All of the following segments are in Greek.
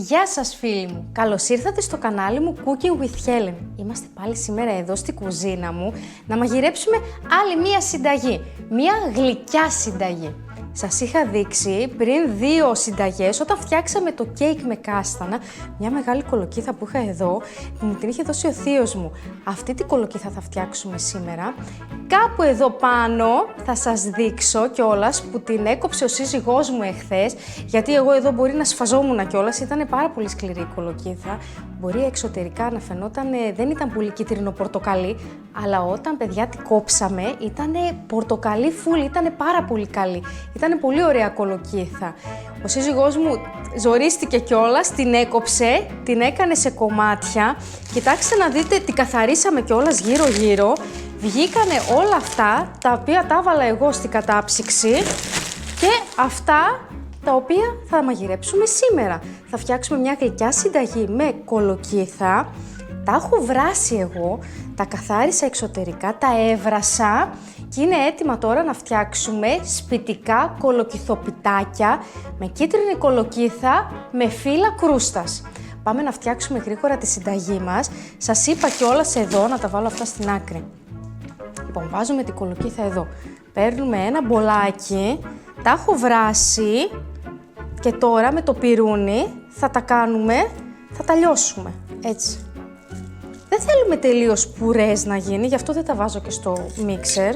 Γεια σας φίλοι μου! Καλώς ήρθατε στο κανάλι μου Cooking with Helen. Είμαστε πάλι σήμερα εδώ στη κουζίνα μου να μαγειρέψουμε άλλη μία συνταγή. Μία γλυκιά συνταγή. Σας είχα δείξει πριν 2 συνταγές όταν φτιάξαμε το κέικ με κάστανα, μια μεγάλη κολοκύθα που είχα εδώ, που μου την είχε δώσει ο θείος μου. Αυτή την κολοκύθα θα φτιάξουμε σήμερα. Κάπου εδώ πάνω θα σας δείξω κιόλας που την έκοψε ο σύζυγός μου εχθές, γιατί εγώ εδώ μπορεί να σφαζόμουν κιόλας, ήταν πάρα πολύ σκληρή η κολοκύθα. Μπορεί εξωτερικά να φαινόταν, δεν ήταν πολύ κίτρινο πορτοκαλί, αλλά όταν παιδιά την κόψαμε ήταν πορτοκαλί φουλ, ήταν πάρα πολύ καλή. Ήταν πολύ ωραία κολοκύθα. Ο σύζυγός μου ζορίστηκε κιόλας, την έκοψε, την έκανε σε κομμάτια. Κοιτάξτε να δείτε, την καθαρίσαμε κιόλας γύρω-γύρω. Βγήκανε όλα αυτά, τα οποία τα έβαλα εγώ στην κατάψυξη και αυτά τα οποία θα μαγειρέψουμε σήμερα. Θα φτιάξουμε μια γλυκιά συνταγή με κολοκύθα. Τα έχω βράσει εγώ, τα καθάρισα εξωτερικά, τα έβρασα και είναι έτοιμα τώρα να φτιάξουμε σπιτικά κολοκυθοπιτάκια με κίτρινη κολοκύθα με φύλλα κρούστας. Πάμε να φτιάξουμε γρήγορα τη συνταγή μας. Σας είπα κιόλας εδώ να τα βάλω αυτά στην άκρη. Λοιπόν, βάζουμε την κολοκύθα εδώ. Παίρνουμε ένα μπολάκι, τα έχω βράσει και τώρα με το πιρούνι θα τα κάνουμε, θα τα λιώσουμε, έτσι. Δεν θέλουμε τελείως πουρές να γίνει, γι' αυτό δεν τα βάζω και στο μίξερ.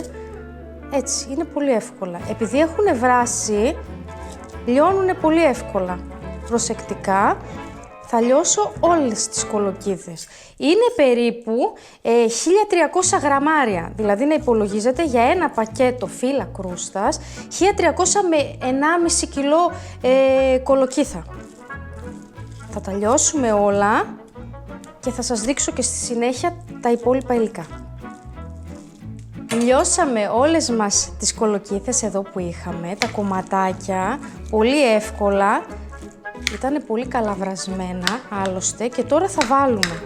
Έτσι, είναι πολύ εύκολα. Επειδή έχουν βράσει, λιώνουν πολύ εύκολα. Προσεκτικά, θα λιώσω όλες τις κολοκύθες. Είναι περίπου 1300 γραμμάρια, δηλαδή να υπολογίζετε για ένα πακέτο φύλλα κρούστας, 1300 με 1,5 κιλό κολοκύθα. Θα τα λιώσουμε όλα και θα σας δείξω και στη συνέχεια τα υπόλοιπα υλικά. Λιώσαμε όλες μας τις κολοκύθες εδώ που είχαμε, τα κομματάκια, πολύ εύκολα. Ήτανε πολύ καλά βρασμένα, άλλωστε, και τώρα θα βάλουμε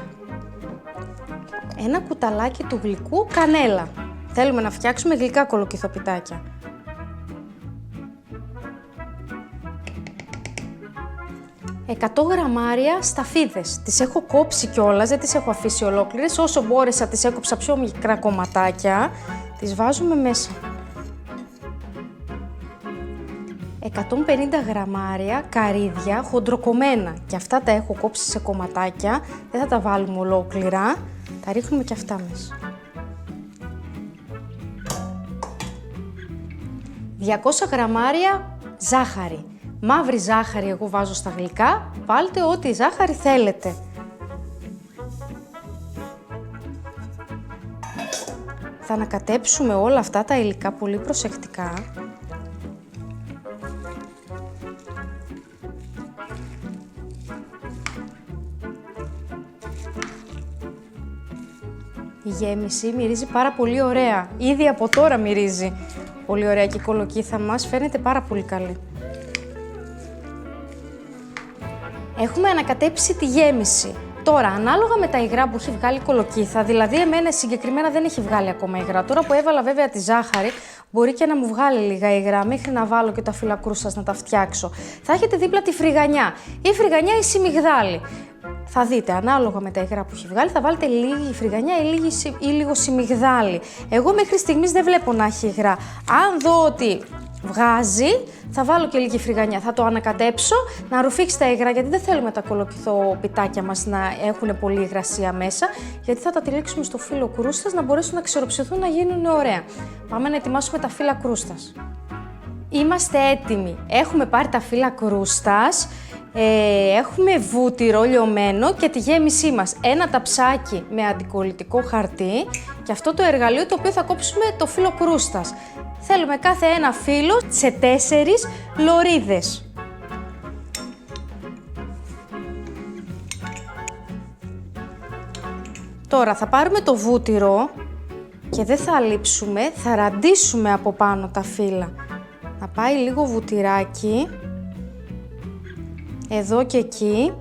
ένα κουταλάκι του γλυκού κανέλα. Θέλουμε να φτιάξουμε γλυκά κολοκυθοπιτάκια. «100 γραμμάρια σταφίδες. Τις έχω κόψει κιόλας, δεν τις έχω αφήσει ολόκληρες. Όσο μπόρεσα τις έκοψα πιο μικρά κομματάκια. Τις βάζουμε μέσα. 150 γραμμάρια καρύδια χοντροκομμένα. Και αυτά τα έχω κόψει σε κομματάκια. Δεν θα τα βάλουμε ολόκληρα. Τα ρίχνουμε και αυτά μέσα. 200 γραμμάρια ζάχαρη. Μαύρη ζάχαρη εγώ βάζω στα γλυκά. Βάλτε ό,τι ζάχαρη θέλετε. Θα ανακατέψουμε όλα αυτά τα υλικά πολύ προσεκτικά. Η γέμιση μυρίζει πάρα πολύ ωραία. Ήδη από τώρα μυρίζει πολύ ωραία και η κολοκύθα μας φαίνεται πάρα πολύ καλή. Έχουμε ανακατέψει τη γέμιση. Τώρα, ανάλογα με τα υγρά που έχει βγάλει η κολοκύθα, δηλαδή εμένα συγκεκριμένα δεν έχει βγάλει ακόμα υγρά. Τώρα που έβαλα βέβαια τη ζάχαρη, μπορεί και να μου βγάλει λίγα υγρά μέχρι να βάλω και τα φύλλα κρούστας να τα φτιάξω. Θα έχετε δίπλα τη φρυγανιά. Ή φρυγανιά ή σιμιγδάλι. Θα δείτε, ανάλογα με τα υγρά που έχει βγάλει, θα βάλετε λίγη φρυγανιά ή λίγο σιμιγδάλι. Εγώ μέχρι στιγμής δεν βλέπω να έχει υγρά. Αν δω ότι βγάζει, θα βάλω και λίγη φρυγανιά. Θα το ανακατέψω, να ρουφήξει τα υγρά, γιατί δεν θέλουμε τα κολοκυθοπιτάκια μας να έχουν πολύ υγρασία μέσα, γιατί θα τα τυλίξουμε στο φύλλο κρούστας να μπορέσουν να ξεροψηθούν, να γίνουν ωραία. Πάμε να ετοιμάσουμε τα φύλλα κρούστας. Είμαστε έτοιμοι. Έχουμε πάρει τα φύλλα κρούστας. Έχουμε βούτυρο λιωμένο και τη γέμισή μας. Ένα ταψάκι με αντικολλητικό χαρτί και αυτό το εργαλείο το οποίο θα κόψουμε το φύλλο κρούστας. Θέλουμε κάθε ένα φύλλο σε 4 λωρίδες. Τώρα θα πάρουμε το βούτυρο και δεν θα λείψουμε, θα ραντίσουμε από πάνω τα φύλλα. Να πάει λίγο βουτυράκι. Εδώ και εκεί.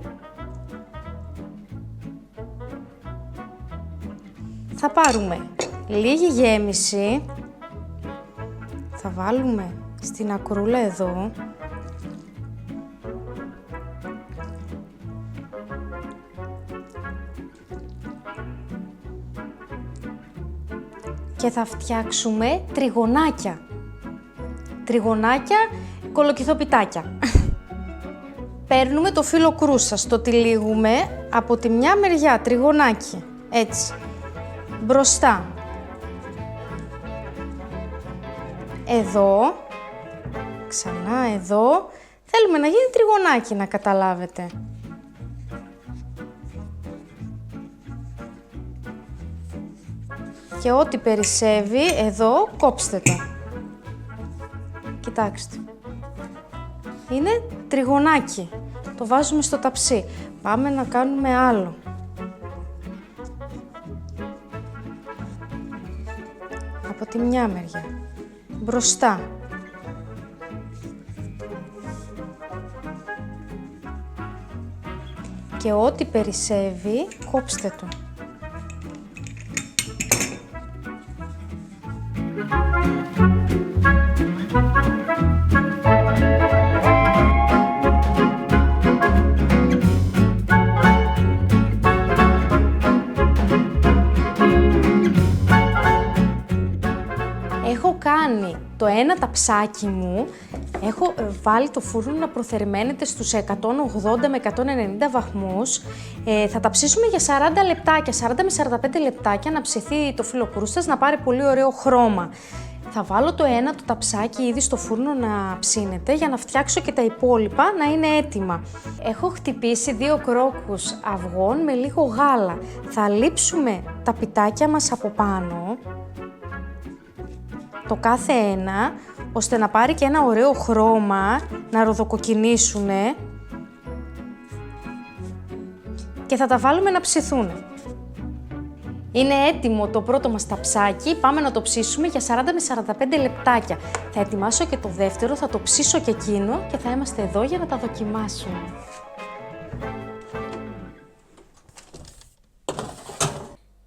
Θα πάρουμε λίγη γέμιση. Θα βάλουμε στην ακρούλα εδώ. και θα φτιάξουμε τριγωνάκια. Τριγωνάκια, κολοκυθοπιτάκια. Παίρνουμε το φύλλο κρούστας, το τυλίγουμε από τη μια μεριά, τριγωνάκι, έτσι, μπροστά. Εδώ, ξανά εδώ, θέλουμε να γίνει τριγωνάκι, να καταλάβετε. Και ό,τι περισσεύει, εδώ, κόψτε το. Κοιτάξτε. Είναι τριγωνάκι. Το βάζουμε στο ταψί. Πάμε να κάνουμε άλλο. Από τη μια μεριά. Μπροστά. Και ό,τι περισσεύει, κόψτε το. Έχω κάνει το ένα ταψάκι μου, έχω βάλει το φούρνο να προθερμαίνεται στους 180 με 190 βαθμούς. Θα ταψίσουμε για 40 λεπτάκια, 40 με 45 λεπτάκια να ψηθεί το φύλλο κρούστας, να πάρει πολύ ωραίο χρώμα. Θα βάλω το ένα το ταψάκι ήδη στο φούρνο να ψήνεται για να φτιάξω και τα υπόλοιπα να είναι έτοιμα. Έχω χτυπήσει 2 κρόκους αυγών με λίγο γάλα. Θα λείψουμε τα πιτάκια μας από πάνω, το κάθε ένα, ώστε να πάρει και ένα ωραίο χρώμα, να ροδοκοκκινήσουνε και θα τα βάλουμε να ψηθούν. Είναι έτοιμο το πρώτο μας ταψάκι, πάμε να το ψήσουμε για 40 με 45 λεπτάκια. Θα ετοιμάσω και το δεύτερο, θα το ψήσω και εκείνο και θα είμαστε εδώ για να τα δοκιμάσουμε.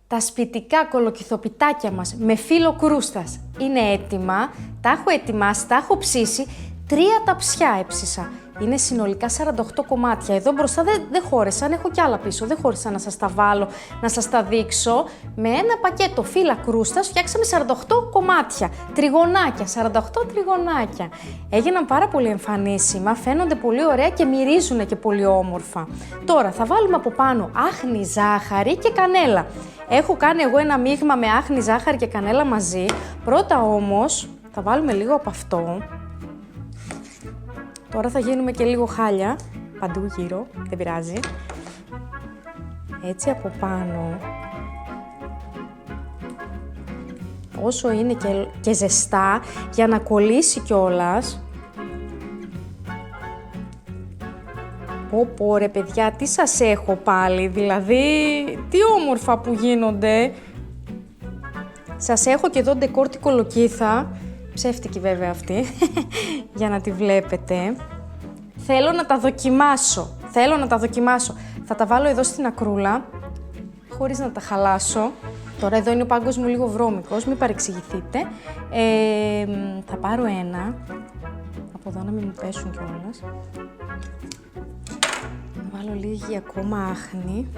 Τα σπιτικά κολοκυθοπιτάκια μας με φύλλο κρούστας είναι έτοιμα, τα έχω ετοιμάσει, τα έχω ψήσει, 3 ταψιά έψησα. Είναι συνολικά 48 κομμάτια. Εδώ μπροστά δεν χώρεσαν, έχω κι άλλα πίσω, δεν χώρισα να σας τα βάλω, να σας τα δείξω. Με ένα πακέτο φύλλα κρούστας φτιάξαμε 48 κομμάτια, τριγωνάκια, 48 τριγωνάκια. Έγιναν πάρα πολύ εμφανίσιμα, φαίνονται πολύ ωραία και μυρίζουν και πολύ όμορφα. Τώρα θα βάλουμε από πάνω άχνη ζάχαρη και κανέλα. Έχω κάνει εγώ ένα μείγμα με άχνη, ζάχαρη και κανέλα μαζί. Πρώτα όμως θα βάλουμε λίγο από αυτό. Τώρα θα γίνουμε και λίγο χάλια, παντού γύρω, δεν πειράζει. Έτσι από πάνω. Όσο είναι και ζεστά, για να κολλήσει κιόλας. Πω ρε παιδιά, τι σας έχω πάλι, δηλαδή, τι όμορφα που γίνονται. Σας έχω και εδώ ντεκόρ κολοκύθα, ψεύτικη βέβαια αυτή, για να τη βλέπετε. Θέλω να τα δοκιμάσω, Θα τα βάλω εδώ στην ακρούλα, χωρίς να τα χαλάσω. Τώρα εδώ είναι ο πάγκος μου λίγο βρώμικος, μην παρεξηγηθείτε. Θα πάρω ένα, από εδώ να μην μου πέσουν κιόλας. Θα βάλω λίγη ακόμα άχνη.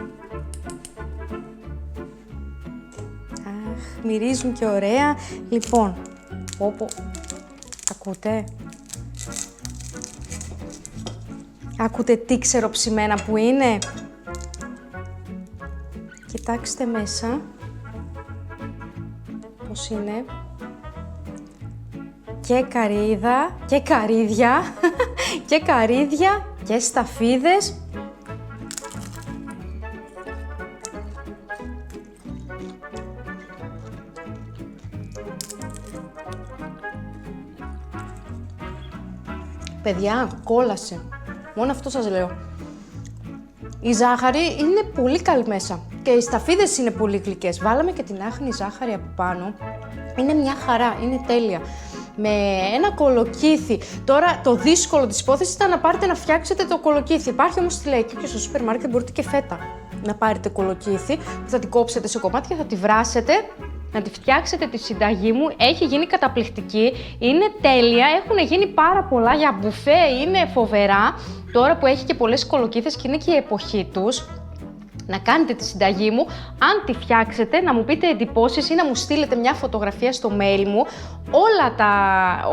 Αχ, μυρίζουν και ωραία. Λοιπόν, ακούτε? Ακούτε τι ξεροψημένα που είναι? Κοιτάξτε μέσα πώς είναι. Και καρύδα, και καρύδια, και καρύδια, και σταφίδες. Παιδιά, κόλασε. Μόνο αυτό σας λέω. Η ζάχαρη είναι πολύ καλή μέσα και οι σταφίδες είναι πολύ γλυκές. Βάλαμε και την άχνη ζάχαρη από πάνω. Είναι μια χαρά, είναι τέλεια. Με ένα κολοκύθι. Τώρα το δύσκολο της υπόθεσης ήταν να πάρετε να φτιάξετε το κολοκύθι. Υπάρχει όμως στη Λαϊκή και στο σούπερ μάρκετ μπορείτε και φέτα να πάρετε κολοκύθι, που θα την κόψετε σε κομμάτια, θα τη βράσετε, να τη φτιάξετε τη συνταγή μου. Έχει γίνει καταπληκτική, είναι τέλεια, έχουν γίνει πάρα πολλά για μπουφέ, είναι φοβερά. Τώρα που έχει και πολλές κολοκύθες και είναι και η εποχή τους. να κάνετε τη συνταγή μου, αν τη φτιάξετε, να μου πείτε εντυπώσεις ή να μου στείλετε μια φωτογραφία στο mail μου.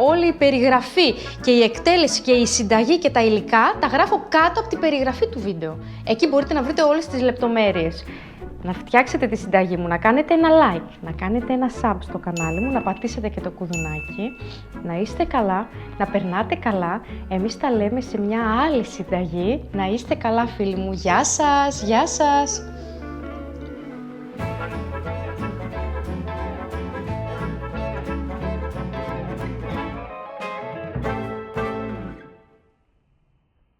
Όλη η περιγραφή και η εκτέλεση και η συνταγή και τα υλικά τα γράφω κάτω από την περιγραφή του βίντεο. Εκεί μπορείτε να βρείτε όλες τις λεπτομέρειες. Να φτιάξετε τη συνταγή μου, να κάνετε ένα like, να κάνετε ένα sub στο κανάλι μου, να πατήσετε και το κουδουνάκι, να είστε καλά, να περνάτε καλά. Εμείς τα λέμε σε μια άλλη συνταγή. Να είστε καλά φίλοι μου. Γεια σας, γεια σας!